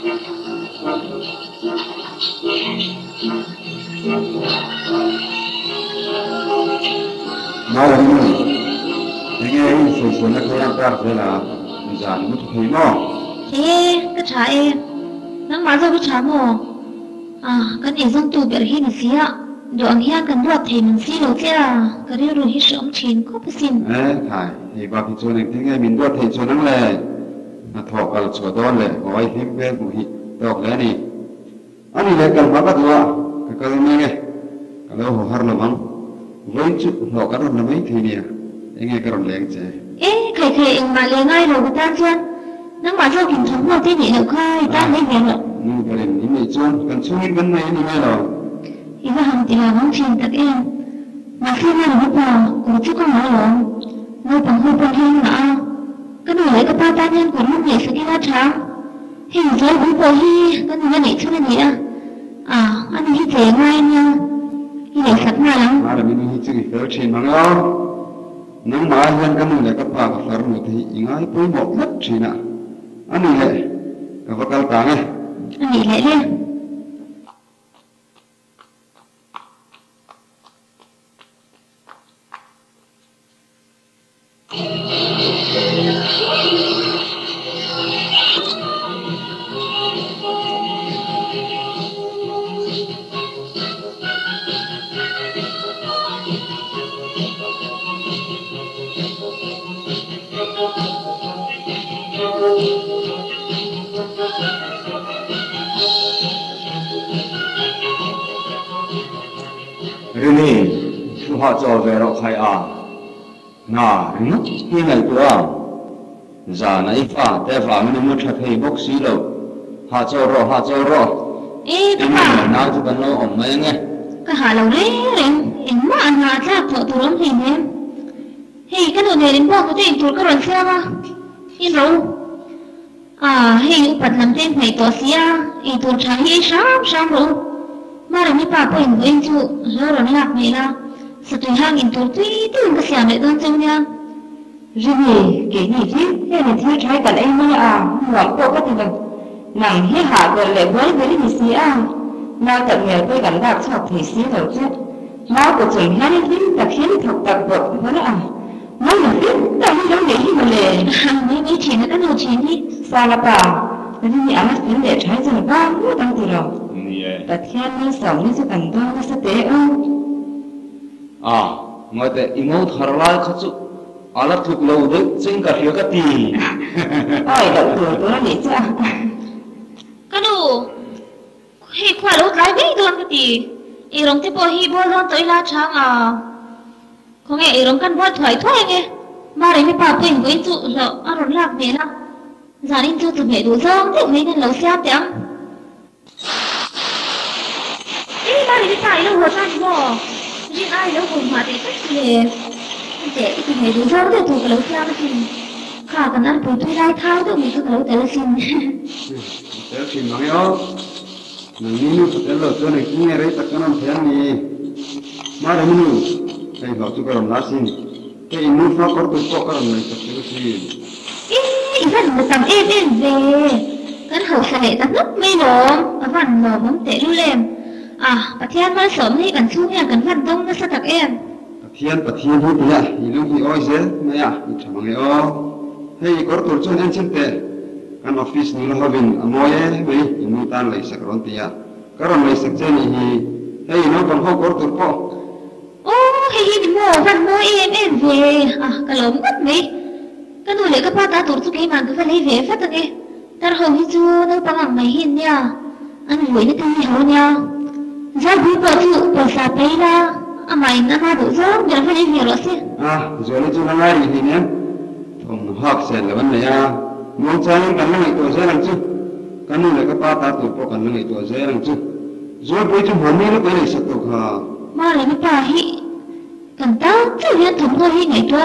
nói là cái nghe số nó không ăn cả thế là giảm mất thấy nó thế cái trái em nắng má ra cái trái mồ cái này dân tù bị hi xí ạ rồi anh hiền cần ruột thì mình xí đầu chứ cái điều rồi hi sớm chín có phải xin thải thì vào cái chỗ này thế nghe mình ruột thì chỗ năng lệ thọ cả chỗ đó lệ gọi thêm về của hi đọc lẽ này anh này cần bắt bắt rồi cái này nghe cái đó họ harus lắm với chút họ cái đó là mấy thì nè anh nghe cái đó lẽ chứ khởi mà lẽ ngay rồi người ta chưa nắng má ra kinh thống rồi thế nhỉ được khai ta lấy về rồi cái này những người chôn cần suy nghĩ vấn đề như thế nào thì là hàng tiền hàng tiền tất em mà khi nào lúc nào cũng chưa có nói rồi nơi bằng hôn bằng hen mà cái này lấy cái ba ta nhân của lúc này sẽ đi ra trắng hình giới cũng bồi hi cái này chưa này à anh ấy về ngay nha hi để sẵn ngay lắm mà là mình hi chưa kịp chuyện mà ngon nắng mà hơn cái này cái ba cái phần một thì ngay với một mất chuyện à anh này cái vật cao này anh ấy lại đi Rini, chú họ cho về đó khai nà, khi này của giờ này phá mình muốn thấy bốc xí đâu, họ cho rồi, các bạn nào chú cần lo ổn mấy nghe, cái hà lâu đấy em mà ăn hà chắc thợ thủ lắm thì em, cái đồ này đến bao có thể thủ cái lần xe mà, rồi, bật làm tên phải tỏ xí thủ trái sáng rồi. Mà rồi papa yang gue itu orang nak mela satu hang itu itu kesian itu macamnya. Rồi cái gì chứ, cái này thiếu trái cả em mới ngọt cô có thể nàng hết hạ rồi lại với gì xí nào tận nghề với gắn đạp học thì xí đầu chứ, nó của chuẩn hai đến là khiến học tập vợ với nó nó là biết đâu đâu để mà lệ mấy chuyện nó đồ chuyện đi sao là bảo cái gì ăn nó để trái rừng ba cũng đang từ rồiแต่เที่ยงนี้สองนี่จะกันต้องก็สเตอngoài thế imo thở lại khát chút, alát thuốc lâu đấy, chính cả hiểu cái gì, đậu tuổi nó để chứ cái đồ hi khoa lốt lại đấy luôn cái gì, rong tiếp bò hi bò rong tới lá trắng không nghe rong căn bò thoải nghe, mà đấy papa yang gue itu rồi lạc về là, giờ đi tu từ mẹ đồ rong thì mấy cái lâu xe tiếng ba đi tại đâu mà tan bò, riêng ai đâu cùng mà để cách gì, để cái này đúng rồi, để thuộc cái lối ra thì, cả cần ăn bún thai thao đâu mình cứ lối tới là xin, tới xin nói ó, mình nu tới lối chỗ này cũng nghe đấy, tất cả năm thế này, mà đấy mình đây họ chụp cái làm lá xin, cái nu phá có tụi có cái làm này tất cả xin, rất là tầm em về, cái hậu sẽ tắt nước mê rồi, cái phần nó bấm tệ luôn lên. Bà Thiên nói sớm thì cần xuống nhà cần vận động nó sẽ thật em. Bà Thiên thì lúc thì ôi dễ, mày chẳng bằng hay có tổ chức em xin tệ, kan office nila having amoy may imutan lai sa karon tiya, karon lai sa chen hay nó bằng hậu có tổ po. Hay mo văn mo em về, cái lồng mất mấy, cái đồ lấy cái ba ta tổ chức cái màn cứ phải lấy về phát được nghe, ta hầu như chưa nó bằng hàng mày hin nha, anh với nó cái gì hầu nha. Za buka tu pasapay na amay na na do za jangan ini rasa. Jadi tu nangai ini ni, thong hak sen lawan ni mau cari kan nangai tu saya langcu, kan ni lepas patah tu pok kan nangai tu saya langcu. Jadi boleh tu hari ni boleh satu kah. Malah ni pahi, kan tahu tu dia thong tu ini tu,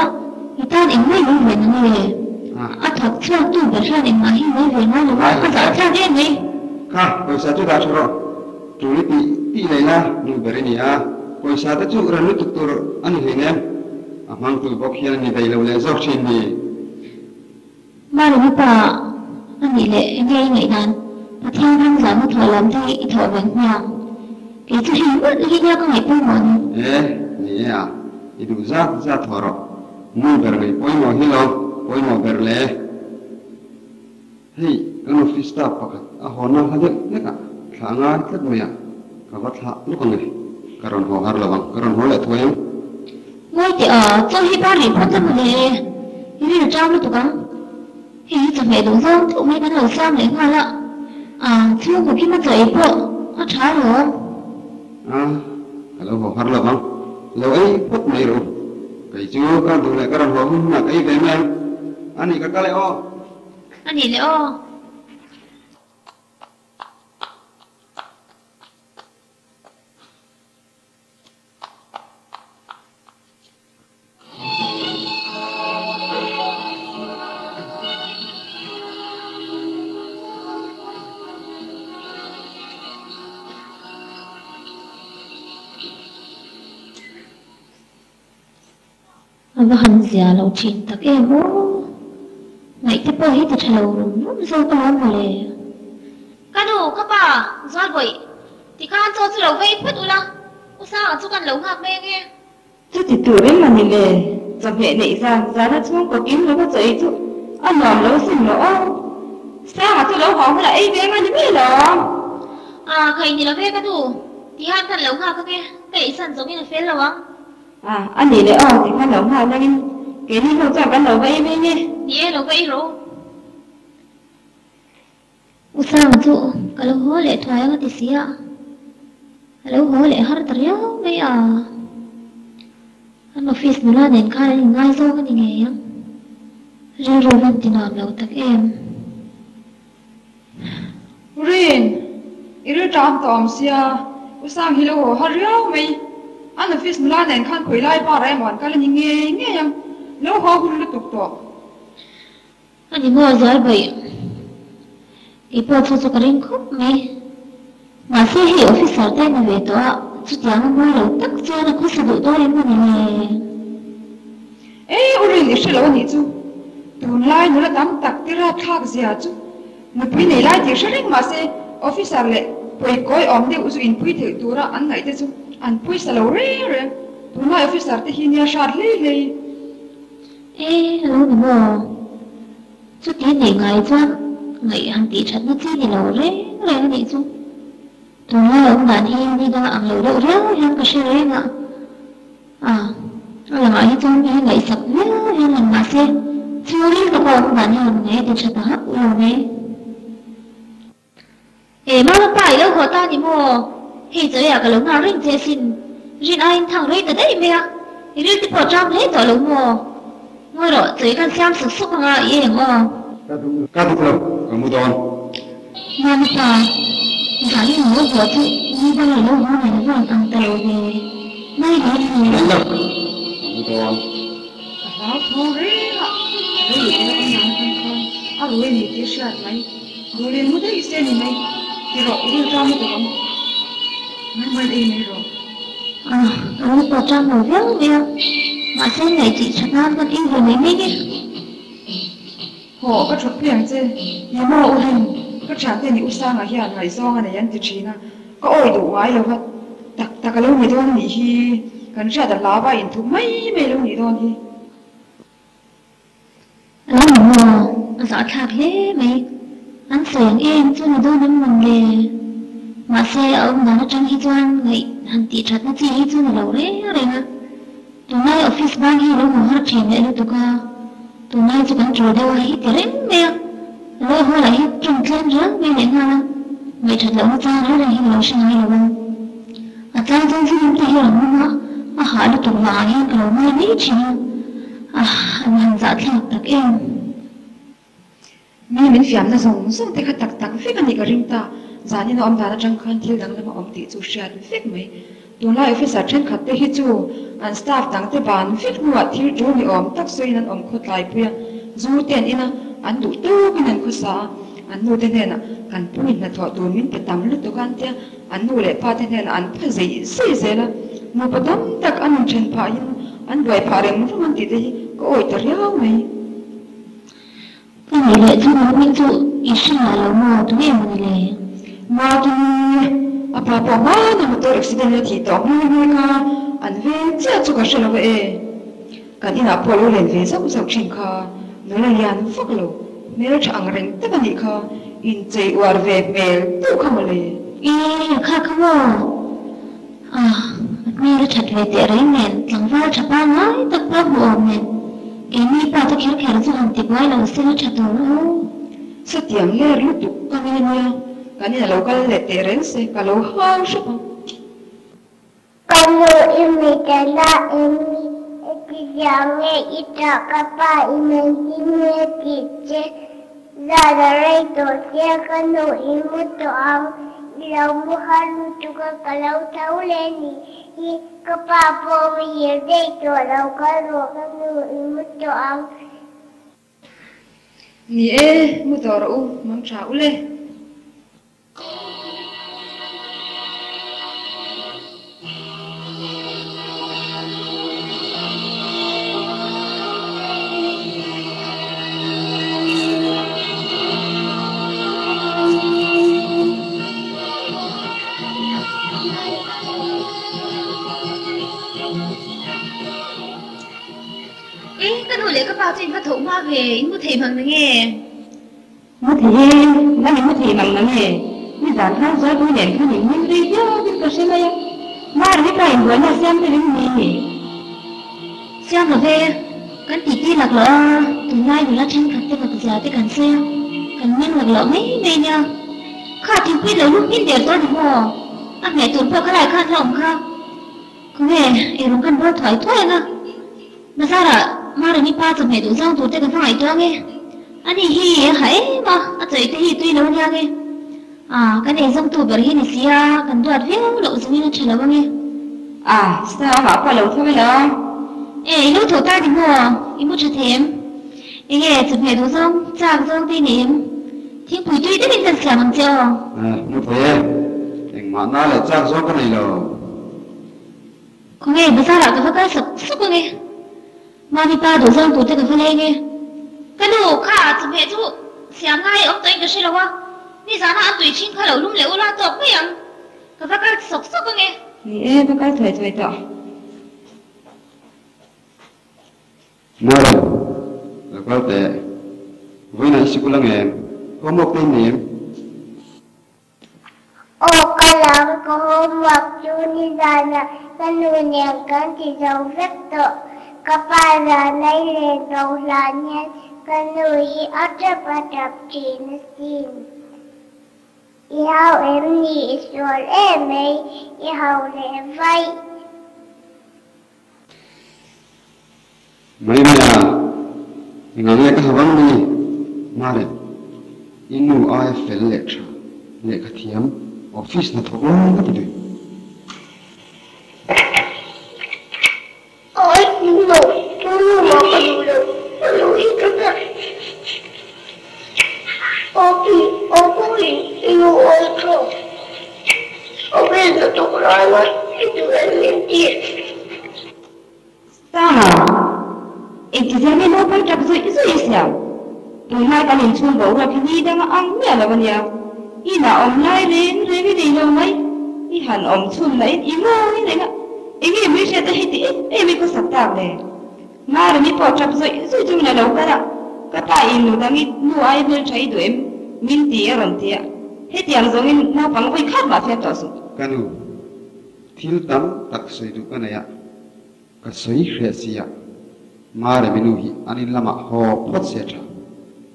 kita ni mai ni ni. Atak cakap tu pasal ni mai ni mana mana cakap dia ni. Kah, pasal tu dah suruh. Tuli ti này na nu beri ni koi sa ta chu ran nu tur an hi ne mang tu bok hian ni dai lo le zok chin ni ma lu pa an ni le ngai ngai nan mà theo răng giá một thổi làm thì thổi bằng nhàng cái thứ hình bất lý nhau có ngày bôi mòn nè à itu za thoro mu berle poi mo hilo poi mo berle hei kan office ta pakat a hona hade neka thanga tlak moya ka wa tha lu kan ngai karon ho har lawang karon ho le thoyang ngôi thì ở cho hi ba rỉ phát ra một lề hi được trao luôn tụi con hi chẳng phải đúng không tụi mấy cái đầu sao để hoa lợ thương của khi mà dậy bộ nó trái rồi kalau ho har lawang lo ai phut mai ro kai chu ka du le karon ho na kai ve me ani ka kale o anh nhìn lẽ và hành giả lâu chín tắc em bố ngày tiếp bố hết thì lâu rồi dâu có lắm mà lề cái đồ các bà do vậy thì các anh cho sự lâu vây phút ula u sao cho con lâu ngạc mê nghe chứ thì tuổi bên mà nhìn lề dòng hệ nị ra giá nó chung có kiếm nó có giấy chứ ăn nòm lâu xin nó sao mà tôi lâu khó mới là ấy bé mà như thế đó khởi thì là phê cái đồ thì hai thằng lâu ngạc nghe cái sẵn giống như là phê lâu á anh nhìn lề thì con lâu ngạc nên cái đi không cho con lâu vây bên nghe đi lâu vây rồi u sao mà tụ kalau ho lệ thoại cái gì xí à kalau ho lệ har teriak mấy anh office mula nên khai ngay sau cái gì nghe rồi làm tin nào lâu tắc em Rin iru tram tom sia usang hilo har riau mai anh office mula nên khai khoi lai pa rai mon kala ni nghe yang lo ho hul tuk to anh ngồi giải vậy ipo cho cái ring khúc mày mà sẽ hiểu officer tên là về đó chút tiếng mà lâu tắc cho nó có sự đổi đôi mà này Rin đi sẽ lo ni chu tuần lai nó là đám tắc tira thak zia chu nó pui nei lai ti sharing mà sẽ officer lệ pui coi om de uzu in pui thei tura an ngai te chu an pui sa lo re tuần lai officer te hinia shat le lâu nữa mà chút tiếng này ngày cho ngày hàng tỷ trận nó chỉ thì lâu re cái gì chứ tuần lai ông đàn hiên đi ra ăn lâu đậu réo hiên cái xe đấy mà là ngày trong hiên ngày sập réo hiên làm mà xe chưa đi được ông đàn hiên ngày thì trận hấp lâu này mà nó phải lâu khó ta thì mua thì tới cái lâu nào rinh chế xin rinh anh thằng rinh tới đấy mẹ thì rinh thì bỏ trong hết rồi lâu mua ngồi đó tới cái xem sức sức mà yên ngon ka tu lo kamu don mà giá như một bữa chứ như bây giờ lâu hôm này nó còn tăng tàu về nay đến thì Nanda kamu don Hảo thô rê ạ. Rồi thì nó nhắn con. Rồi thì cái sạt này. Rồi lên muốn thấy xe này này. Thì rồi đi ra một cái mới đi này rồi. nó bỏ trong một viết việc mà xe này chỉ chặt nam con in rồi mấy mấy cái Họ có chụp biển chứ. Nhưng mà ô hình có trả tiền những sang ở hiện ngày do này anh tự trí na. Có ôi đủ ngoái đâu hết. Ta cái lâu này thôi nghỉ khi cần trả đặt lá bài thu mấy lâu này thôi thì. nó mà rõ thạc hết mấy anh sửa em cho nó đôi nó mừng lề mà xe ông nó trong khi doan vậy hàng tỷ chặt nó chỉ cho nó lâu đấy rồi mà tụi nay office bang hi lâu mà hết chuyện đấy tụi ca tụi nay chỉ cần trò đâu hay thì đấy mẹ lâu hồi lại trồng thêm rớt mẹ đến ha vậy thật lâu cha đó là hi lâu sinh hay lâu cha cha xin thì hiểu mà hỏi được tụi nó hi lâu mai mấy chuyện anh hàng giả thạc tạc em mình phiền là dùng thế cái tắc phết cái này cái ring ta giá như nó ông ta đã trăng khăn thiếu đắng mà ông tỷ chú sẹt phết mấy tuần lai officer trên khát te hi chu an staff tang te ban phết mua thiếu chú ni om tắc suy nan om khot lai pia zu ten ina an du tu cái nan khosa an nu ten na kan puin na tho tu min pe tam lu to kan te an nu le pa ten an pha zai se la mu padam tak an chen pha yin an doi pha re mu man ti te ko oi tar yaw mai cái này lệ chung với mình dụ ý sinh là lâu mò tụi em này lệ mà tôi apa apa mà nó motor accident thì tao hơi cả anh về chưa cho cái sự nào vậy cái đi nào polo lên về sao sao chinh cả nó là yan phật lâu nếu chẳng rèn tất cả những cái in chơi war về về đâu không lệ ý khác không à mình là chặt về để đấy men chẳng vào chặt bao nói tập bao buồn men cái mi bao tôi kéo kéo rồi làm tiếp quay là sẽ chặt đồ luôn sao tiếng nghe lúc tụ con nghe nha cái này là lâu cái lệ để rèn sẽ cái lâu hơn sao Kalau ini adalah ini jangan kita kapa ini kita zara itu dia kalau imu tuang lau bukan juga kalau tahu leni kapa boleh dia itu lau kalau imu tuang ni motor mang chau le cái bao tiền phát thủ mà về mua thèm hơn nữa nghe mất thì nó mình mất thì bằng nó nè bây giờ tháng rồi tôi nhận cái những những đi chứ biết có xem đây mà cái này vừa là xem cái gì xem rồi về cái tỷ kia lạc lỡ từ nay thì là chân thật tới vật giá tới cần xem cần nhân lạc lỡ mấy về nha khá thì quyết lấy lúc biết để tôi được không anh mẹ tụt vào cái này khăn lòng không có nghe em không cần bao thoải thoải nữa mà sao là mà rồi mi pa tụi mẹ tụi rau tụi tây cái phải cho nghe anh đi hi hãy mà anh thấy cái hi tuy lâu nha nghe à cái này rau tụi bữa hi này xia cần đoạt viết lộ giống như chờ lâu nghe à sao mà qua lâu thôi đó ê lúc thổ ta thì mua em mua cho thêm ê nghe tụi mẹ tụi rau chàng rau tây niệm thiên bùi tuy đến bây giờ làm chưa mua thế anh mà nói là chàng rau cái này rồi có nghe bữa sao lại cái phát sập súp nghe mà đi ba đồ rau tụi tây cái phần này nghe cái đồ khá tụi mẹ tụi xem ngay ông tây cái gì đâu à đi ra nó ăn tùy chín khai đầu lung lẽo la tọt cái gì cái phát sập súp nghe nè cái thời thời đó mua rồi là có thể với này sẽ có là nghe có một cái niệm kalau kau waktu ni sana menunjukkan tidak betul kepada nilai dolarnya penuhi ada pada jenis Ihau em ni Israel em ấy ihau lệ vay mấy mà ngắn nghe cái vấn đi mà đấy inu ai phải lệ cái thiam office nó thuộc luôn cái gì ôi no tôi mà còn ít cái ôi yêu ôi không bây giờ tôi nói mà tôi lên tiền sao em chỉ xem nó phải chập rồi sao tôi hai ta liền chung bầu ra cái gì đang ăn nhỉ là bao nhiêu ý là ông lai đến rồi cái gì đâu mấy ý hẳn ông chung lấy ý ngô như thế nào ý nghĩ mới sẽ thấy thì em mới có sắp tạo này mà rồi mới bỏ chập rồi chung là đâu cả đó cái tay in nó đang nghĩ mua ai mới thấy tụi em min tía rồi tía hết tiền rồi em nào bằng với khác mà phép đó số cái nu thiếu tắm đặc sấy được cái này ạ cái sấy khẽ xì ạ mà để mình nuôi anh ấy làm họ phát sẽ trả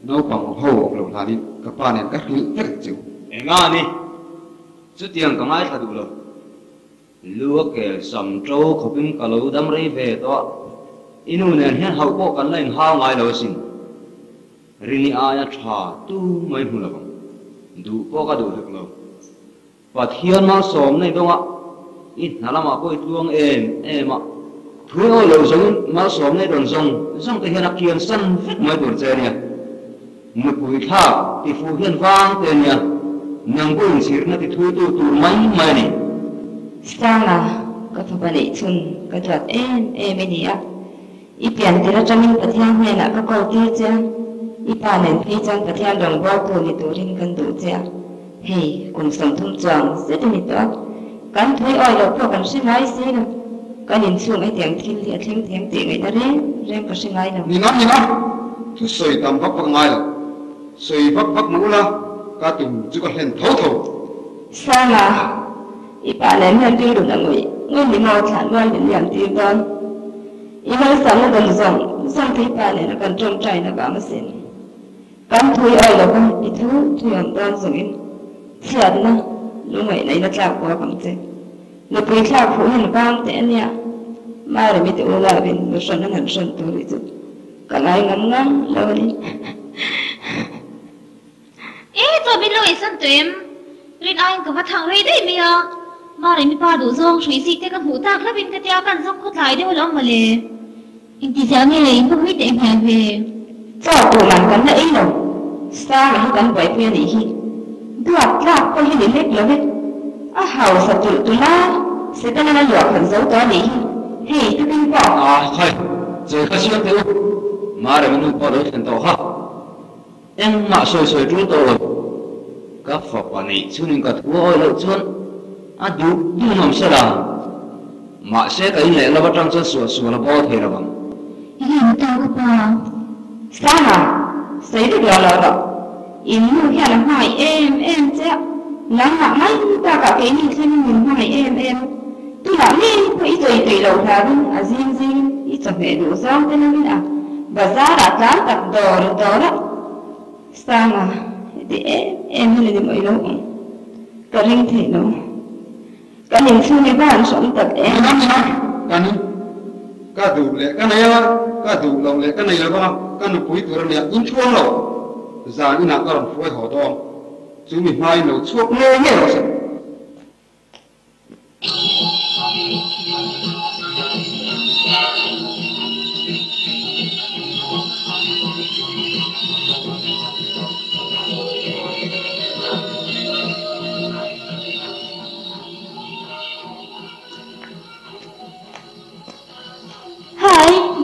nó bằng hậu lâu là đi cái ba này các thứ rất chịu em nghe đi chút tiền có ai thật đủ rồi lúa kẻ sầm trâu khẩu pin cả lúa đâm rây về đó inu này hiện hậu bộ cắn lên hao ngay đầu xin rini ai trả tu mấy hùng là bằng đủ bộ cả đủ được rồi và thiên mà sớm này đâu ạ ít nào làm mà coi tuông em ạ thuê ô lầu giống mà sớm này đồn giống cái hiện kiên sân phết mấy tuổi trẻ nè một buổi thả thì phù hiện vang tên nè nâng bùn xíu nó thì thui tu mấy này sao là có phải bạn ấy chun cái thuật em ấy đi ạ ít tiền thì nó cho mình bật theo hay là các câu tiêu chứ ipa nen phi chang pathian rong wa tu ni turin kan du cha hei kum som thum chang se ti ni to kan thui oi lo pro kan singai se na kan in chung ai tiang thil li athling thiang ti ngai na re ka singai na ni na tu soi tam bak bak ngai lo soi bak bak mu la ka tum chu ka hlen thau thau sama ipa nen hen ti du na ngui ni mo chan wa ni liam ti don i mai sam na dong zong ti pa nen kan trong trai na ba ma sin kan thui oi lo kan i thu am don zong in chiat na lu mai nei na tla ko kam che lu pui tla phu hen bang te ania ma re mi te u la bin lu son na son tu ri chu ka lai ngam lo ni to bin lo isan tuem rin ai ka thang rei dei mi a ma re mi pa du zong shui si te kan hu tak la bin ka tia kan zong khut lai de lo ma le in ti ja nge le in ko mi te pha ve cho tu man kan na ei lo sa ma kan bai pe ni hi duat la ko hi ni lek lo ve a hau sa tu la se ta na yo kan zo to ni hi tu bin ko thôi giờ các siêu tiêu mà để mình có được thành tàu ha em mà soi trú tàu các phật quả này chú nên cả thua ôi lợn chuôn du nằm sẽ là mà sẽ cái này là bắt trang cho sửa là bao thế là bằng yin ta ko pa sa ma sai tu lo lo in nu kha la hai em cha nắng hạ mấy ta cả cái nhìn xem nhìn hai em tôi làm đi phải tùy đầu ra luôn riêng ít cho về đủ xong thế nên là và giá đã dám đặt đồ đó sao mà để em như là mọi lúc cả riêng thể nó cả những suy nghĩ bạn sống tập em cái này cái đủ lệ cái này là cái đủ lòng lệ cái này là không cái nó quý tuổi này in chuông rồi giờ như nào cái lòng phơi họ to chú mình mai nấu chuốc nghe nghe rồi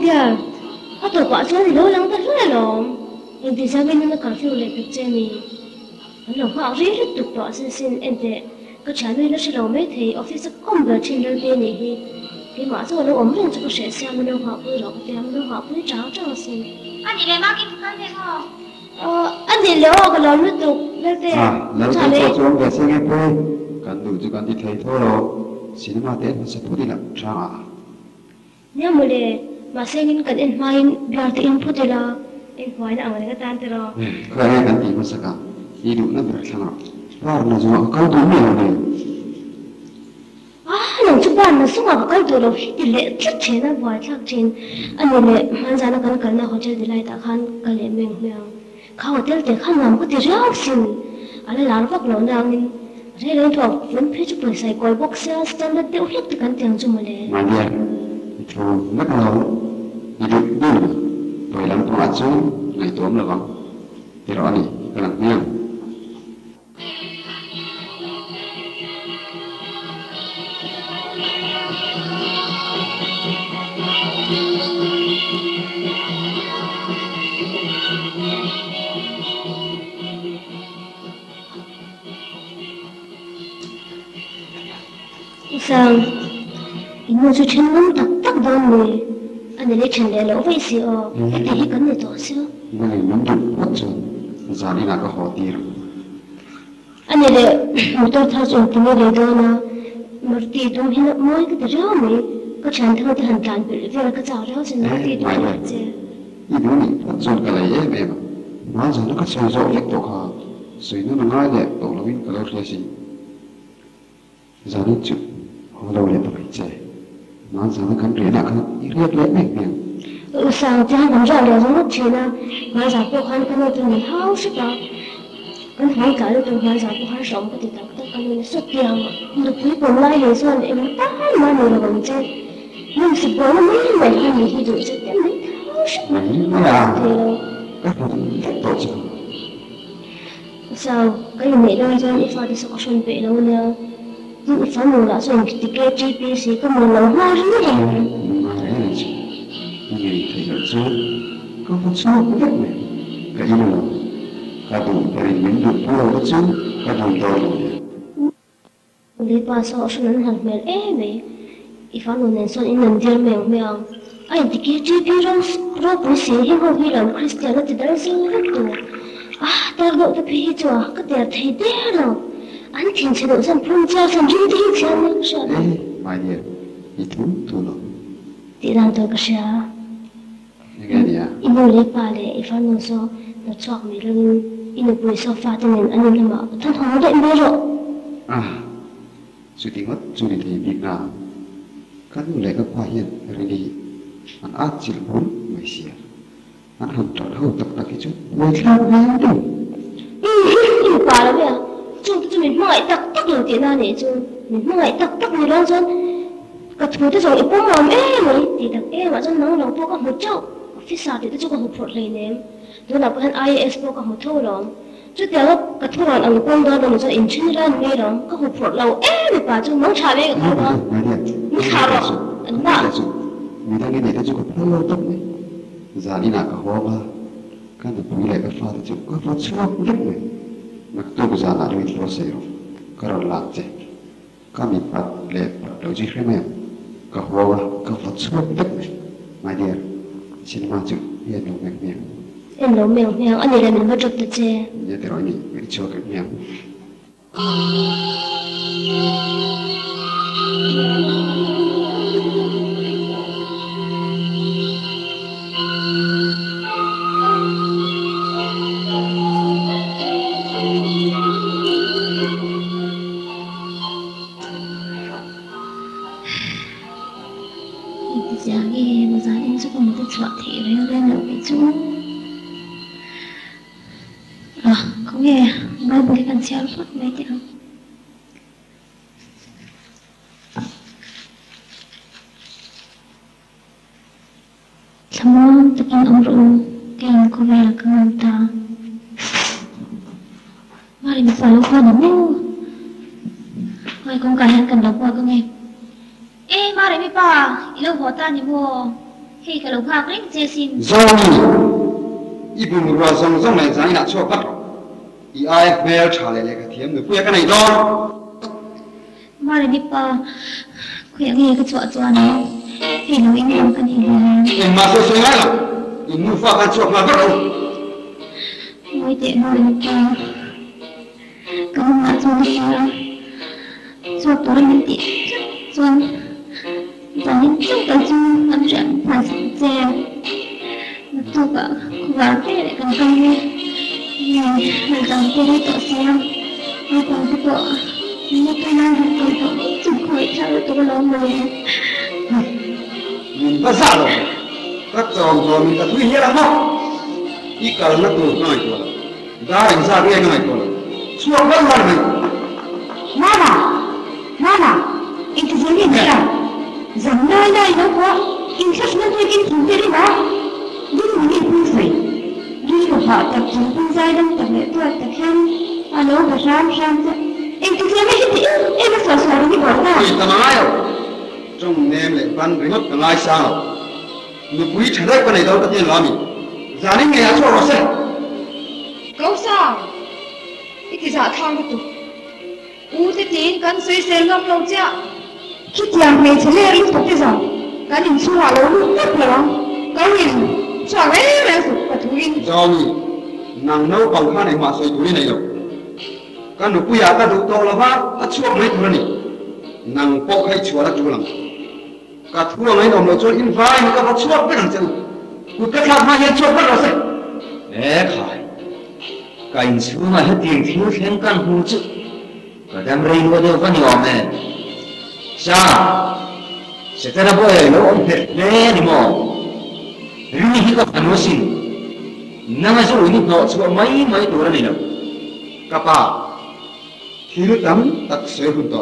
Girl, tôi quả cho thì lâu lắm ta rất là lộn. Em thì sao bên nó cà phê lại được chơi nè. Nó lòng họ rất rất tục bỏ xin em thế. Có trả lời nó sẽ lâu mấy thì office không được trên đơn tiền này. Cái mà rồi nó ổn lên cho có sẽ xem nó họ bơi rồi thì nó họ bơi cháo cho xin. Anh đi lấy má cái khăn này không? Anh đi lấy cái lon nước tục lấy tiền. Lấy cái cho chúng về xem em bơi. Cần đủ cho cần đi thấy thôi rồi. Xin mà tiền nó sẽ thu đi làm sao à? Nhớ mới để mà xem in cần in mai biar thì in phút là in hoài là cái tan thì rồi. Cái này cần tìm một sắc à? Đi đủ nó được sao nào? Và nó dùng câu đúng nhiều này. Nông chụp bạn nó xuống vào cái đồ đâu thì lệ rất chế nó vòi chắc trên anh ấy lệ hắn ra nó cần nó họ chơi thì lại ta khăn cái lệ mình khâu tiêu thì khăn làm có thể rất xin anh ấy làm vác lỏng đang nên thế nên thuộc vẫn phải chụp lại sai coi box stand được tiêu hết từ cái tiền cho mình lệ mà đi thì mất lâu đi được đi rồi làm công ăn xuống ngày tóm là vắng thì đó này cái làm nha Sang 이모 저 chen 딱딱 넣네 anh lấy chân để lỗ vậy xíu cái gì cần để tổ xíu cái này nắm được quá trời giờ đi là có họ tiền anh để một tôi thay dùng cái này đó na một tí tôi hiện mỗi cái đó này có chân thằng thì hành cản bị việc cái giáo đó xin một tí tôi làm chứ ý đồ này bắt chọn cái này em em mà giờ nó có sôi rõ lịch tổ họ suy nó ngay đẹp tổ là biết cái đó là gì giờ nó chịu họ đâu để phải chơi mà giờ nó cần rửa là cái rất lẽ này nè sang thì hắn rõ là giống chuyện na mà giờ cô hắn cái này tôi nghĩ hao sức đó cái hắn cả tôi mà giờ cô hắn sống cái tình tất cả những suất tiền mà được quý cùng lại thì sao em tái mà người là bằng chơi nhưng sự cố nó mấy mày hay gì thì rồi sẽ tiếp mấy hao sức mà thì đâu các tổ chức sao cái này đâu cho những pha thì sẽ có xuân về đâu nè những pha mình đã dùng cái cái GPS có một lần hoa rất là mà thế này chứ người thấy ở chỗ có một số cũng rất này cái ino cái đủ cái mình đủ bao đó chứ cái đủ đó rồi Li pa so sunan han mel me ifa no nen son in nan dir meng meng ai diki gp ro pusi hi ho hi lam christian ti dar sing tu tar go ta phi cho ka ter thei te lo an thin che do san phun cha san ri ti cha ne sha mai dia itu tu lo ti dan to ka sha cái dia imo le pa le ifa no so no chok mi lung ino pui so fa ta nen an lama than ho de me ro sự tình mất chủ đề thì Việt Nam các người các khoa hiện rồi đi anh áp chỉ muốn người xia anh hận trọn hậu tập là cái chút người theo ngay đâu qua rồi à chúng mình mãi tắc đầu tiên là này chúng mình mãi tắc người đó chứ cái thứ đó rồi bố mồm rồi thì tắc mà cho nó lòng bố có một chỗ phía sau thì tôi có một phật này nè tôi là cái IS bố có một thâu lòng chút tiền lúc cái thu hoàn ăn cơm đó mình cho in trên ra nghe đó có hộp phật lâu để bà chúng nấu trà với cái đó nó khá rồi nè mình đang nghe này tôi có lâu lâu tóc này giờ đi nào cả hoa ba cái này bùi lại cái pha thì chúng có pha suốt lúc này mà tôi bây giờ là đôi lúc sẽ rồi cái đó làm gì cái mình bắt lệ đầu chỉ phải mèo cái hoa ba cái pha suốt lúc này mai đi xin mà chịu hiện đầu mèo em nấu mèo anh ấy là mình bắt được tự chế giờ thì nói nhỉ mình cho cái mèo giờ nghe mà giờ em sẽ còn một cái thì lên được cái chú không nghe ngay một cái căn xéo phát mấy tiếng semua tekan orang yang kau bela kanta mari mình phải lúc qua nemu hai con cái hàng cần đọc qua con nghe mari mi pa ilo hota ni mo hei ka lo phak ring che sin zoni ibu mura zong zong lai zai na cho pat I ai mel cha le le ka thiam nu pu ya ka nai do mari mi pa khu ya nge ka chwa chwa ni hei lo in am kan hi em ma so so ngai la in nu fa ka cho ma ka ro moi te mari mi pa ka ma chwa ni chwa to rin ti chwa và những chút cái chung ăn rạng và sẵn chèo nó tôi cả và cái lại cần công này mình dòng tôi đi tổ xem nó còn cái bộ như cái năng lực tôi tổ chụp khỏi theo tôi lo mình mình có sao rồi các dòng rồi mình đã thuy hết lắm không ít cả nó tụt nói rồi ra đánh ra cái này rồi xuống vẫn là mình mama itu jadi dia rằng nơi đây nó có in sách nó thuê in thủ kia đấy đó nhưng mà in phải đi của họ tập trung phân giai đông tập lễ tuổi tập khen alo và ram chứ em cứ xem mấy cái em nó sợ sợ đi bỏ ra thì tao nói rồi trong nem lại văn cái mất tao nói sao nó quý trả đất cái này đâu tất nhiên là mình giờ đến ngày cho nó xem cậu sao cái giả thang cái tụ u thế tín cắn suy xe ngâm lâu chưa khi tiền về sẽ lên lúc tốt cái gì cái nhìn xua lâu lúc nhất là cái nhìn xua cái này sụp cả thú in do mình nàng nấu bằng khá này mà xoay túi này đâu cái nó bây giờ cái đồ to là vác cái chuột mấy thứ này nàng bọc hay chuột là chú lắm cái thứ này nó cho in vai nó cái chuột cái thằng chân cứ cái làm hai chuột bắt đầu xem khai cái in xưa mà hết tiền thiếu khen căn hú chứ cái đám rây nó đâu có nhiều mà sao sẽ ra bữa nó ông thiệt nè đi mò riêng khi có phản ứng xin nằm ở chỗ này nó chỉ có mấy tuổi này đâu kapa khi lúc tắm tắt sợi hồn to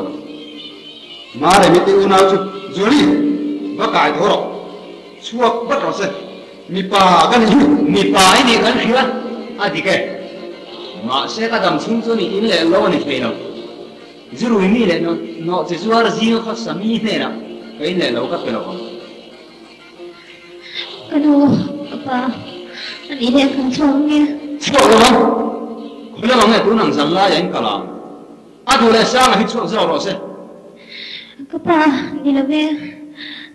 mà để mình tiêu nào chứ rồi đi bắt cài thôi rồi chuột bắt đầu xem mi pa cái này mi pa ấy đi cái gì á thì cái mà sẽ cái đầm xuống chỗ này in lệ lâu này phải đâu rồi mi lệ nó chỉ cho ra riêng khác sắm mi này nào cái lệ lâu cái phải đâu cái đồ apa đi đây không xong nghe chuộc rồi không khối là nghe tôi nặng rằng la anh cả làm tôi lại sang là hít chuộc rồi sẽ các bà đi làm về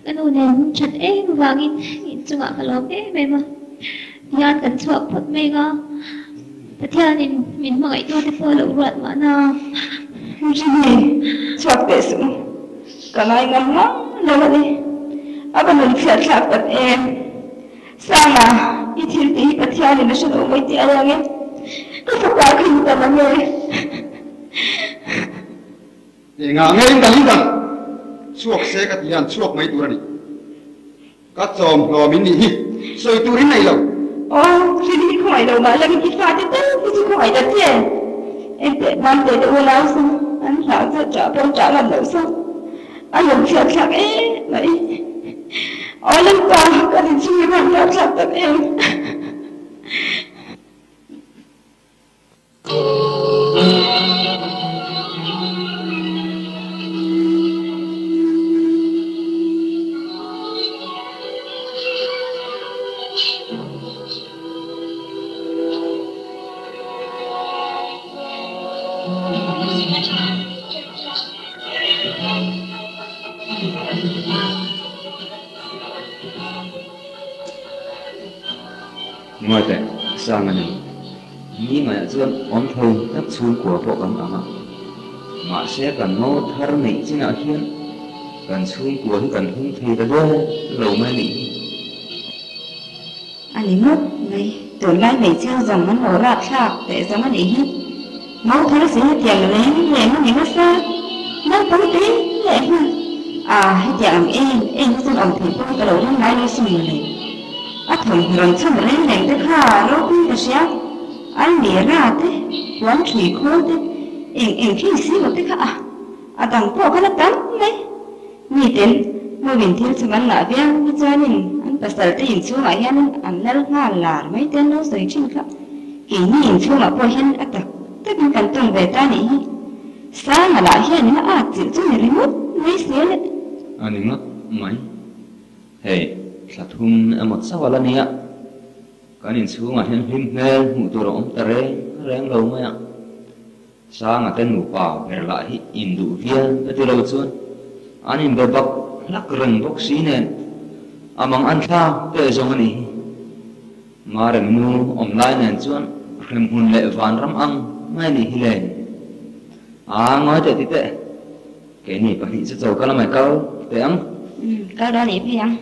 cái đồ này chặt em và nghìn chung ạ phải làm em mà thì ăn cần chuộc thật mê ngóแต่ที่นี่มินมองไอ้ตัวที่พอหลุดรอดมาเนาะ Jimmy, chuột để xuống. Cả nói ngâm lắm, đâu mà đi. Mình phiền lạc bật em. Sao mà, ít thiên tí bật theo thì nó sẽ đủ mấy tía ra nghe. Có phải quá khinh tầm mà nghe. Để ngả nghe linh tần. Chuộc xe cả thì hàn chuộc mấy tụi này. Cắt chồm ngò mình đi. Xôi tụi này lâu. Khi đi khỏi đâu mà là mình đi pha cho tới, chứ không phải đất thế. Em để năm tới đâu nào sao? Anh lão sẽ trả bông trả lần đâu sao? Anh dùng phiền lạc ấy, đấy. Lần qua, có thể chui bằng lạc lạc tập em. ngoài tệ sang ngày này nghĩ ngày xuân ôm thâu các xuân của bộ cấm ấm mà sẽ cần mô thar nị trên nào hiên cần xuân của cần hung thì đã đưa lầu mai nị Anh ấy mất này tưởng lại mấy chiêu rằng hắn hổ lạc lạc để ra mắt ấy hít máu thar sẽ hết tiền lấy nó nhìn nó xa nó tấm tí lẽ mà hết tiền em sẽ ông thì không cái đầu nó nói xì này thường thường trong cái này tới khá nó cũng cái gì anh nhớ ra thế quán thủy khô thế em khi xí một thế khá đằng po cái nó tắm đấy nhị tiền mua bình thiên cho anh lại với cho nên anh ta sợ tiền chú lại hen anh nó ngả là mấy tên nó rồi trên khá kỹ nhìn chú mà po hen đặc tất nhiên cần tuần về ta này sáng mà lại hen nó chịu chú này mất mấy xíu đấy anh ấy mất mấy hey là thun một sao là nia cái nhìn xuống mà hiện phim nghe ngủ tôi đó ta reng lâu mấy ạ sáng mà tên ngủ bảo về lại in đủ viên cái từ lâu xuân anh em về bọc lắc rừng bốc xí nè mang ăn sao cái giống anh ấy mà rừng nu om lại nè xuân rừng hồn lệ ván rắm ăn ngay đi hi lên nói tệ tệ cái này phải rất giàu cái là mày câu tệ ăn câu đó này phải ăn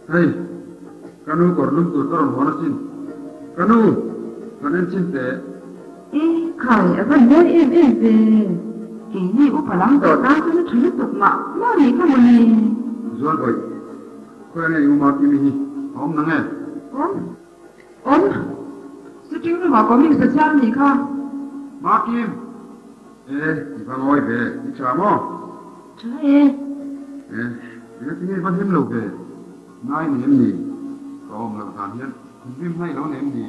Hey, kanu korlum tu koron hona sin. Kanu, kanen sin te. Khải vẫn nhớ em về kỷ niệm cũng phải lắm tổ ta cho nó thấy tục mạo nó gì không mà này Zuan oi. Ko ane uma ki mi om na nghe. Ôm sự chính là có mình sẽ chăm gì không? Ma kim. Thì ba ngồi về, đi chả mo. Trời Cái tiếng văn hiếm lâu về. Nay này em gì? Có ông làm thàn hiến. Không biết nay đó này em gì?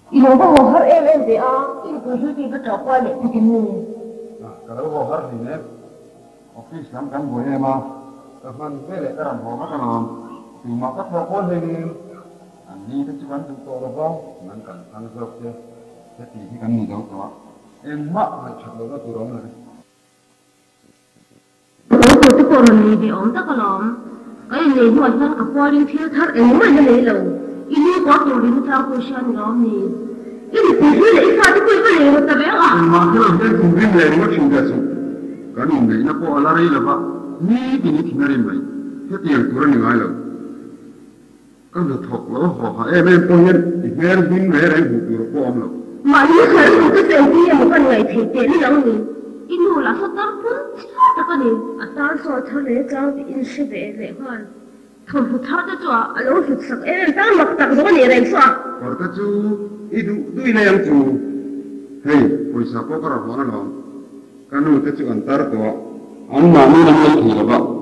Yêu bao hết em gì yêu cứ suy nghĩ cái trò qua để cái gì Cái đó hồ hết thì em. Office làm cán bộ em mà. Các bạn cái lệ các làm hồ các làm. Thì mà các hồ có hình anh đi tới chỗ ăn chúng tôi đâu không? Mình cần ăn dọc chứ. Thế thì cái ăn gì đâu có. Em mắc lại chặt đầu nó từ đó này. tôi còn làm gì ổn tất cả lắm cái này mà hắn cả qua đi theo thắt em mà nó lấy lâu ini có tôi đi theo cô sang lắm nè ini cũng lấy sao tôi cũng lấy một tờ vé à Mà cái là cái cùng cái này nó chịu được rồi. Cái này nó có là đây là vậy. Ní thì ní thì nó đi vậy. Thế tiền tôi nó ngay rồi. Cái được thuộc lỗ họ em tôi nhận thì nghe nó vinh về đấy hụt được có ông rồi. mà như thế một cái tiền gì một con người thì tiền lắm nè inu là sao tao cũng chắc cái này tao so thằng này tao bị in sẽ về về hơn thằng phụ thao đó cho alo phụ sắc em tao mặc tao đó này rồi sao Còn cái chú đuôi này em chú hey bây giờ có cái nào nó cái nụ cái chú anh tar đó anh mà mình làm thì là vậy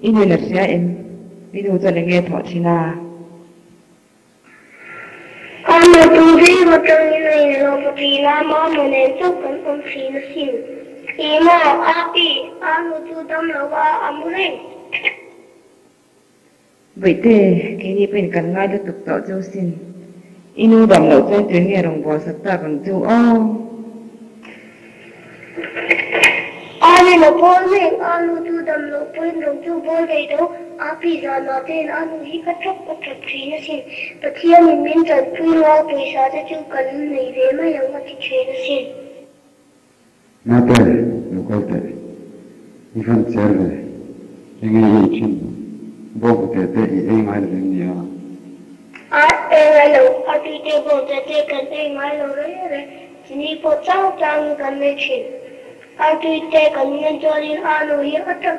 inu na sia em inu cho nên nghe thọ thì na Anh mà tu vi mà trong như này là một vì là mà nên giúp con ông phi nó xin ý mà anh mà tu tâm là qua anh lên vậy thế cái này bên cạnh ngay được tục tạo châu xin inu đầm đầu trên tuyến nghe đồng bò sắt ta bằng châu anh là bố mình anh mà tu tâm là bên đồng châu bố đây đâu anh bây giờ nó tên anh nghĩ cái chốc phi nó xin và khi mình trật quy lo bây giờ cho chú cần này về màยังมาที่เชนสิมาเตะลูกเอาเตะอีฟันเจอเลยยังไงอีชินบอกเตะเตะอีเองไงเลยเนี่ยเองไงลูกดูเตะบอกเตะกันเองไงลูกเลยทีนี้พอเจ้าจังกันไม่ชินดูเตะกันเงินจอดินอันนู้นยังก็จับ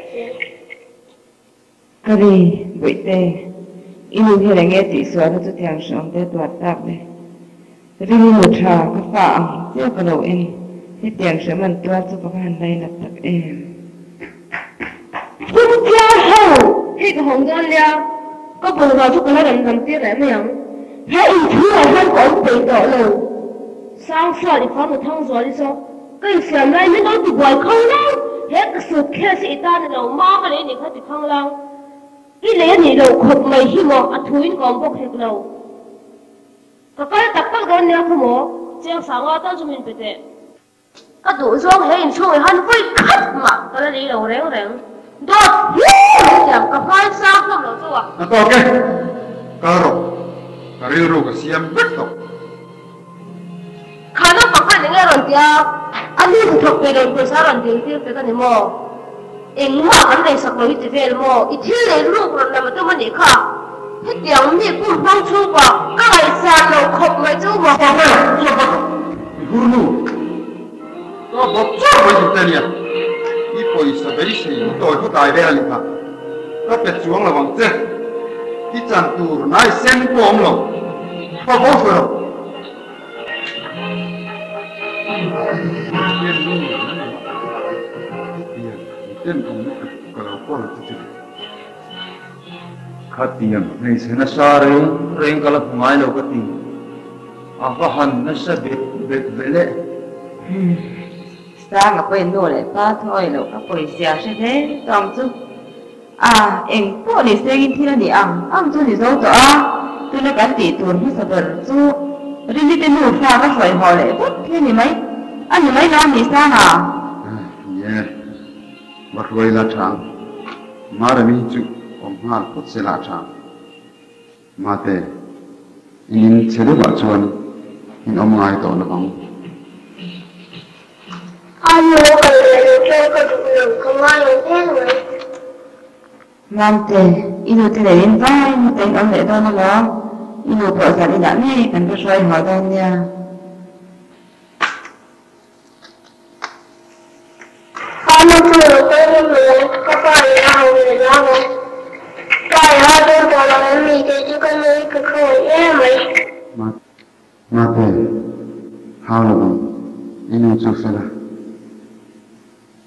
เสียcái gì vậy thế inu thì là nghe tỷ số nó cho tiếng sống để đoạt đáp đấy vì một trà cái phạm chưa có đầu em thì tiếng sẽ mình đoạt cho các bạn đây là tập em Phúc gia hậu thì cái hồng đơn nha có bùi vào chút cái làm tiếp đấy mày không hãy ý thứ là hắn có bị đỏ lầu sáng sợ thì khó một thông rồi đi sao cái xem này mới nói từ ngoài không đâu hết cái sự kia sĩ ta thì đầu má cái đấy thì không thì không đâu cái lẽ này đầu khục mày hi mò à thui còn bốc hết đầu cái tập tắc đơn nha không mò chiang sáng qua tao cho mình bị thế cái đủ xong hết in xong hắn phải cắt mà cái này đầu rèn đó chẳng cái phái sao không đâu chứ à Atau ke? Karo, kariru kasiam betul. Karena pakai dengan orang dia, anu butuh pegang besaran dia pegang ni mo. Engmah kan dia sekolah itu fel mo. Itu le lu kalau nama tu mana kah? Itu yang ni pun bang cuba. Kalau sana kau macam mo. Siapa? Guru. Kau bocor macam tu ni. Ibu isa beri sih, tu itu tak ada lagi. Kau pejuang lah bang cek. Kita tur naik sen pom lo. Kau bocor. Khatiam này sẽ nó xa rồi rồi kalau pengai lo kati apa han nó sẽ bet bele sáng là quên đồ lại ba thôi là các bồi già sẽ thế tóm chứ à em có đi xe in thì là đi ăn chứ đi dấu cho tôi là cái tỷ tuần hết sập chứ đi đi bên núi pha các loại họ lại bút thế này mấy anh thì mấy năm đi sang à Yeah, bắt quay là trắng, mà là mình chịu ông hà phút sẽ là trắng, mà thế, in sẽ được bảo chuan, in ông ai tổ nó không. Anu kalau dia kalau tu kemana yang ni? ngon thế inu thế để đến vai một tay ông để đâu nó lo inu bỏ ra đi đã nghe cần phải xoay hỏi đâu nha Anu tu kalau ni kapal yang yang Kaya tu kalau ni dia kan ni kekoi mai. Mà thế, how là không, in chụp sẽ là,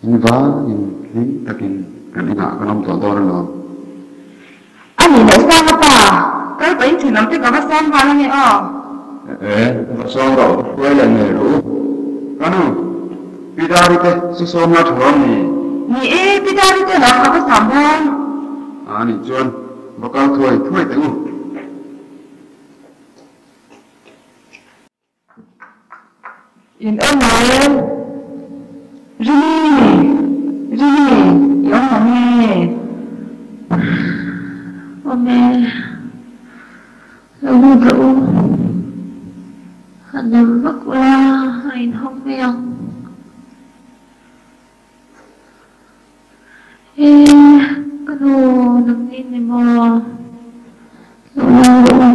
in vá, in lính, ta kinh, cái đi ngã cái nông tổ to rồi. anh nhìn thấy sao hả bà cái bánh thì nằm trên có bát sen vào nghe Mà xong rồi, quay lại nghề đủ, cái nào, bây giờ đi thế, số số mà thở nè. nghĩ bây giờ đi chơi nó có cái sắm không Nè chuan, báo cáo thôi tự. yên ơn em ri giống mà nghe Ome, lagu rau, hanam bakula, ain hong meang. Kanu nang ini mo, lagu,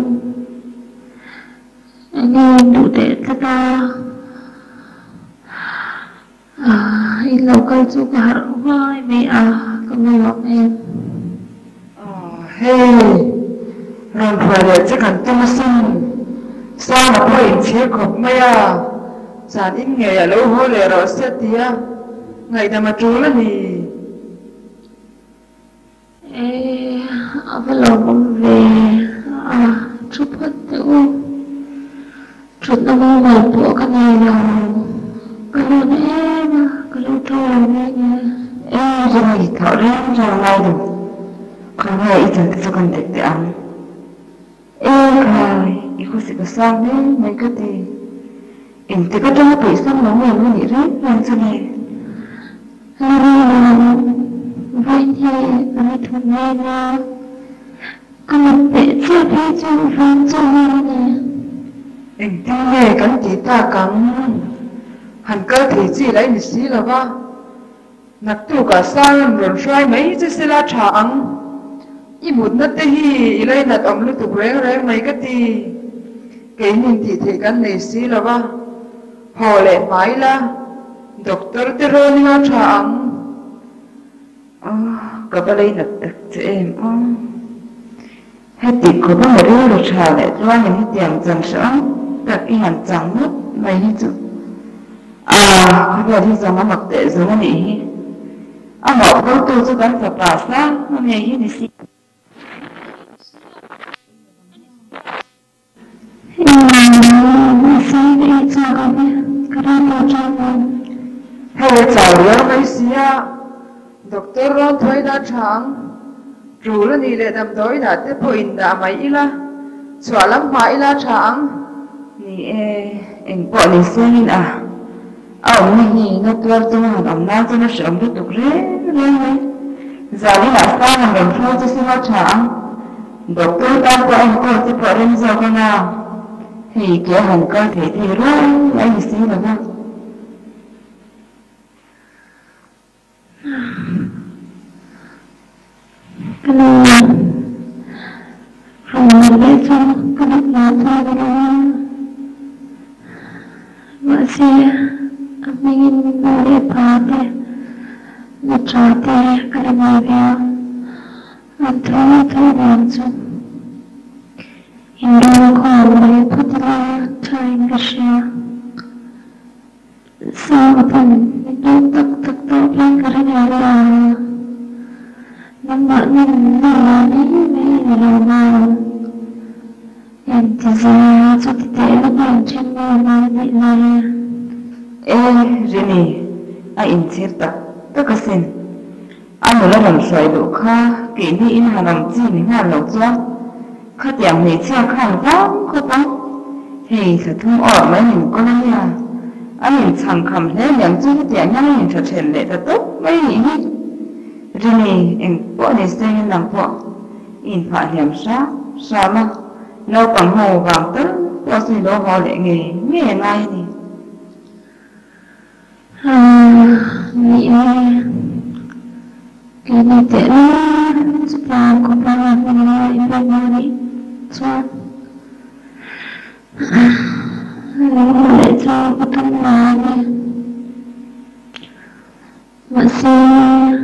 anh đủ để ta. Ilaw ka juga harumay may kamulong em. hey làm phải để chắc hẳn tâm sinh sao mà có hình chế khóc mây sản ít nghề ở lâu hôi lệ rõ xét tía ngày ta mà chú là gì cái lò bông về chụp hết tự chụp nó bông vào bộ cái này nào cái lò em cái lò thôi nghe em rồi thở ra rồi ngay được không hề ít chẳng cho con đẹp ăn em rồi ít có sự có sang đấy mấy cái thì em thì có trong bị sang nó mềm như vậy đấy làm sao này vậy thì anh thuộc nghe nha có một để chưa thấy trong văn cho nè em听咧咁地大讲hành cơ thì chỉ lấy một xí là ba nạp tu cả sang rồi xoay mấy chiếc xe la chàng y một nát tê hi lấy nạp ông lúc tu rèn mấy cái thì cái nhìn thì thấy cái này xí là ba họ lại mãi là doctor tê rồi nha chàng có bao lấy nạp được cho em hết tiệc của bác một đứa được trả lại loa những tiền dần sáng đặt y hẳn trắng mất mày đi chứ bây giờ đi dòng nó mặc tệ giống nó đi bỏ câu tu cho con phải bảo sao nó nghe như thế gì sai đi cho con cái đó là cho con hay là chào đứa mấy xí doctor ron thôi đã chàng dù là ni lệ đam đói đã tiếp point đã mấy la xóa lắm mãi la chàng ni em bỏ đi xem ông này nó tuột cho nó ông nào cho nó sớm được tục rế lên giờ đi là sao mà mình thôi cho xin nó chàng doctor đang của anh cô thì bỏ đến giờ con nào thì kia hành cơ thì rồi anh xin là vâng cái này không muốn để cho cái đất nhà thôi cái đó vợ xe mình đi phá thế một trò thế cái đó mà về anh thôi làm cho hình như còn mấy phút là trai cái xe sau một phần tôi tập lên cái này là năm bạn mình là mấy là mà em thì ra cho thì thế nó bằng trên mà bị này Jenny anh chết tất cả xin anh muốn làm xoay độ kha kỹ ni in hàng làm gì mình hàng lộc cho khá tiếng này chưa khăn vắng có bóng thì sẽ thông ở mấy mình có năng nhà anh mình chẳng cầm thế những chữ tiếng nhá mình trở thành lệ thật tốt mấy nghĩ Jenny em bỏ đi xem làm bỏ in phải hiểm sát sao mà lâu bằng hồ vàng tức có gì đó họ lại nghe ngay thì nghĩ cái này tiện giúp làm có bao nhiêu người bên nhau đi cho để cho có thông mà đi mà xe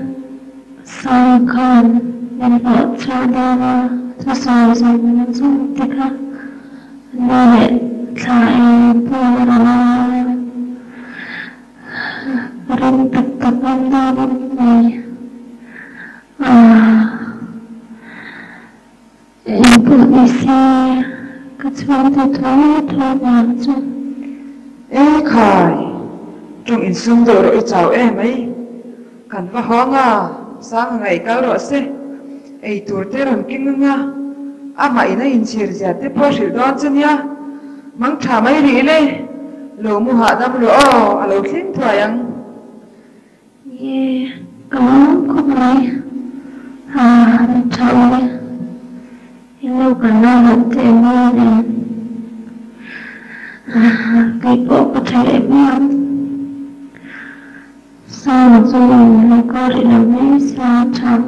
sau còn nên vợ cho đeo cho sau rồi mình dùng tích ha nên lại bùa là rung tập âm đo bên này em cứ đi xe cái chuyện thì thôi mà chứ khai trong in sung rồi chào em ấy cần vào hoang sáng ngày cao rõ xe ấy tuổi tết làm kinh mày nó in chia ra tiếp bao nhiêu đón chân nha mang trả mấy đi lên lỗ mua hạ đâm lỗ lỗ khiến thoại ăn có mấy cháu này lâu cả năm vẫn thể mua này cái bộ có thể em sao mà rồi lại có thể làm mấy sao cháu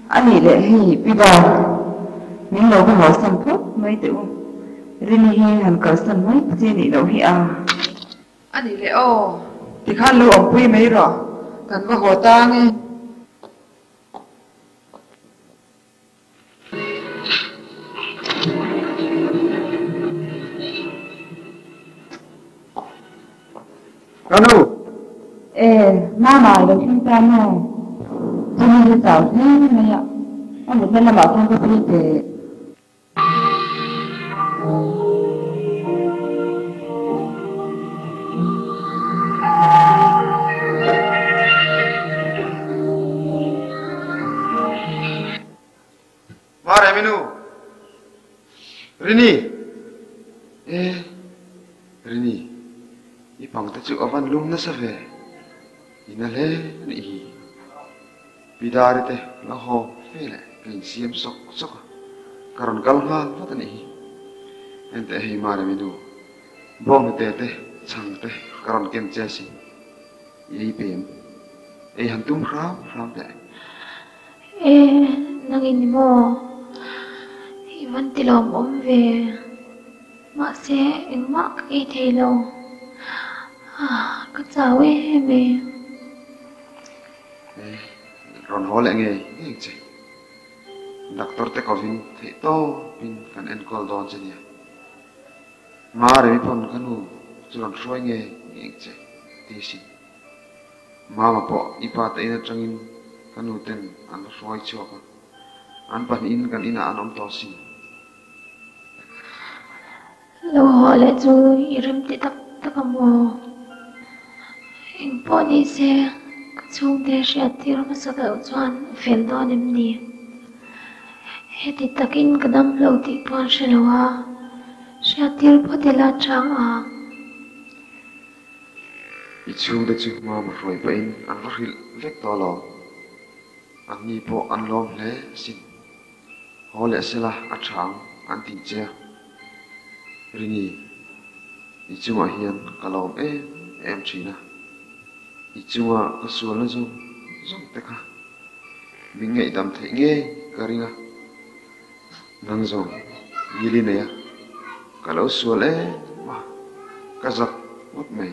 anh nghĩ lệ hì bây giờ những lâu có hỏi xong phút mấy tiểu Rini hi hẳn cỡ sân mấy chia nị đâu hi anh nghĩ lệ thì khá lưu ông quy mấy rồi cần vào hồ ta nghe con đâu má nói được chúng ta nào cho nên cháu thế này ạ anh một bên là bảo con có phi về Mare minu. Rini. Rini. Ipang ta chu avan lum na sa ve. Inale ni. Bidari te la ho fele. Kin siam sok sok. Karon kalha fata ni. Ente hi mare minu. Bom te chang te karon kem chesi. Yi pem. Hantum ram te. Nangin mo. Iwan tilom về mà sẽ ứng mắc cái thầy lâu các cháu em về ron ho lại nghe chứ doctor te có vin thì to vin kan en call don chứ nhỉ mà để pon kanu chu ron soi nghe chứ tí xin mà bỏ ipa te na changin kanu ten an soi cho an pan in kan ina an om to sin lâu họ lại chú irim ti tak mo in po ni se chung de sha tir ma sa ka chuan fel don em ni he ti takin kadam lo ti pon shelawa sha tir po te la chang a ichung de chu ma roi pa in an ril vek to lo an ni po an lom le sin ho le sela a chang an tin che Rini ichunga hian kalom em china ichunga kasual na zong te kha mingai dam thei nge karinga nang zong yili ne ya kalau sual ma kazak mot mai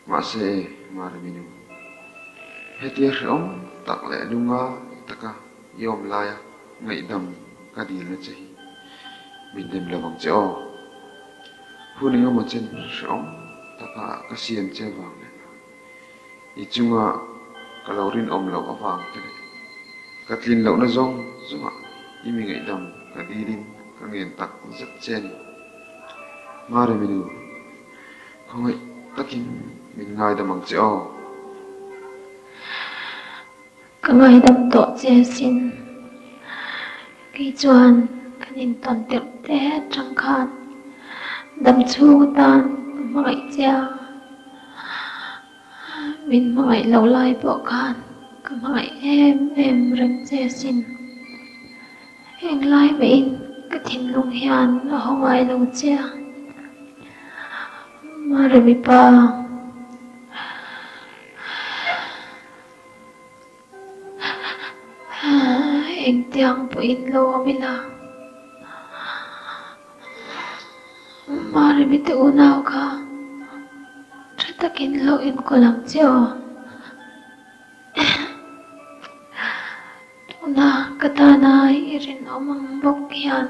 ma se mar minu hetia rom tak le lunga taka yom laya ngai dam ka di le chahi min dem lawang cheo huning mo chen rom taka ka siam che wang le ichunga kalorin om lo awang te katlin lo na zong zuma imi ngai dam ka dirin ka ngen tak zat chen mare minu khongai takin min ngai da mang cheo ka ngai dam to che sin ki chuan kanin ton tir te chang khan dam chu tan mai cha min mai lo lai bo khan ka mai em reng che sin heng lai bein ka thin lung hian a hongai lo cha ma re mi pa anh tiếng của in lo mila mà rồi biết tự nào cả rất ta kinh lo in có làm chiều na kata na irin omang bok yan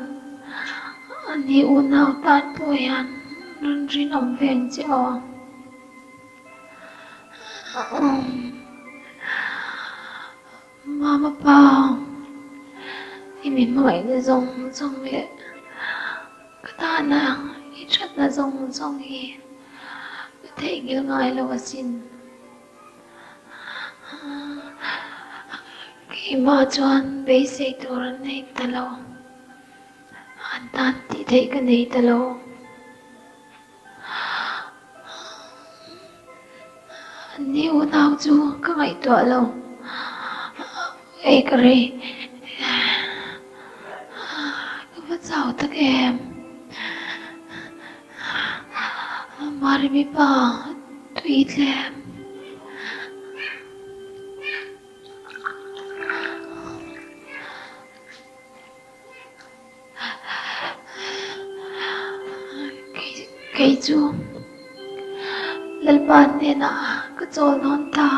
ani unaw tan po yan nun rin om veng chiều mama pa mình mỏi cái rong vậy cái ta nàng ít rất là rong hi cái thể cái ngài là xin khi mà chuan bé xây tổ này ta lâu anh ta thì thấy cái này ta lâu nếu nào chú các ngày tuổi lâu ấy cái Ba't sao tak marami pa tweet lem kay chú lalpan din na katsol non ta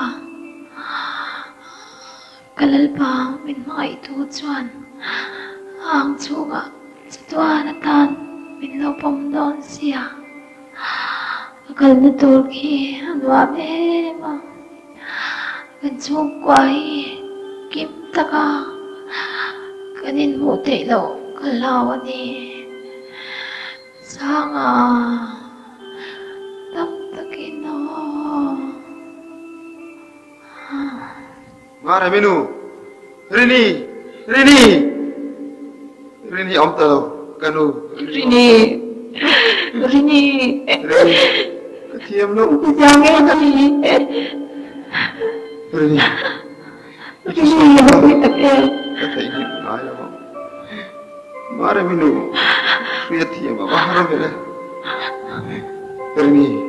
kalalpa min mga itutuan ang tsuga sa tuanatan min lopom doon siya akal na turki anwa ema kan tsugway kim taka cái nên một thể lộ cái lao đi sang tập tất cái nó Mare menu, Rini om telo, kanu. Rini, Ketiam lo. jangan Rini, Rini. yang kita Kata ini naya bang. Mare menu, ketiam apa haram bela. Rini.